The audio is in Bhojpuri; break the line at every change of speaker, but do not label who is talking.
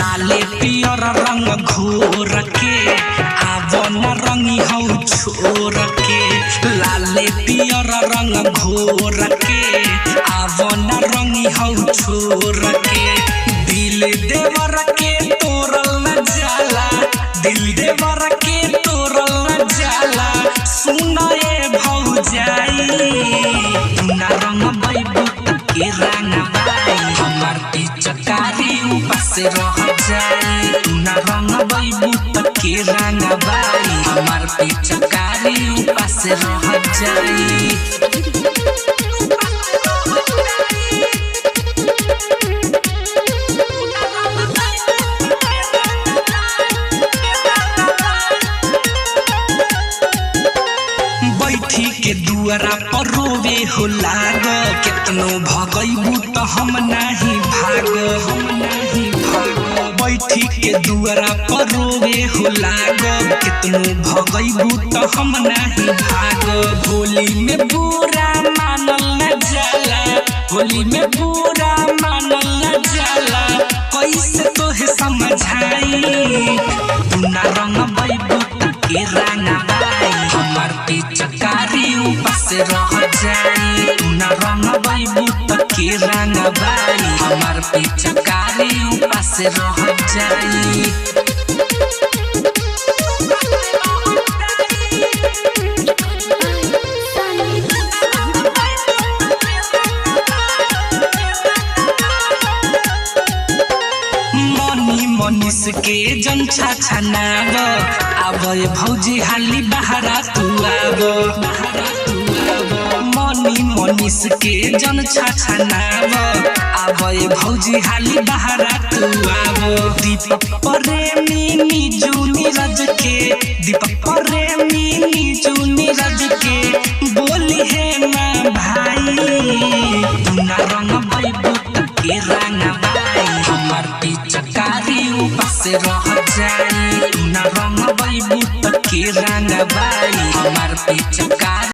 लाले पियर रंग घोर के आवन रंगी हौ छोर के लाले पियर रंग घोर के आवन रंगी हौ छोर के दिल देवर के तोरल न जाला दिल देवर के तोरल न जाला सुनाए भौजाई तुना रंग बैबू के रंग बाई हमार पिचकारी उपास रह जाई तुना रंग बैबू के रंग बाई हमार पिचकारी उपास रह जाई। बैठी के दुआरा पर रोवे हो लाग केतनो भगैबू त हम नाही भाग बैठी के दुआरा पर रोवे हो लाग केतनो भगैबू त हम नाही भाग होली में बुरा मानल न जाला होली में बुरा मानल न जाला कैसे तोहे समझाई तुना रंग बैबू के रंग बाई हमार पिचकारी उपास रह जाई तुना रंग बैबू के रंग बाई हमार पिचकारी उपास रह जाई। मनीष के जन छाछनाव आबे भौजी हाली बहरा तू आब मनीष के जन छाछनाव आबे भौजी हाली बहरा तू आब दीपक प्रेमी निजू नीरज के दीपक प्रेमी निजू नीरज के बोली है ना भाई तुना रंग बैबू के रंग बाई हमार पिचकारी उपास रह जाई तुना रंग बैबू के रंग बाई हमार पिचकारी।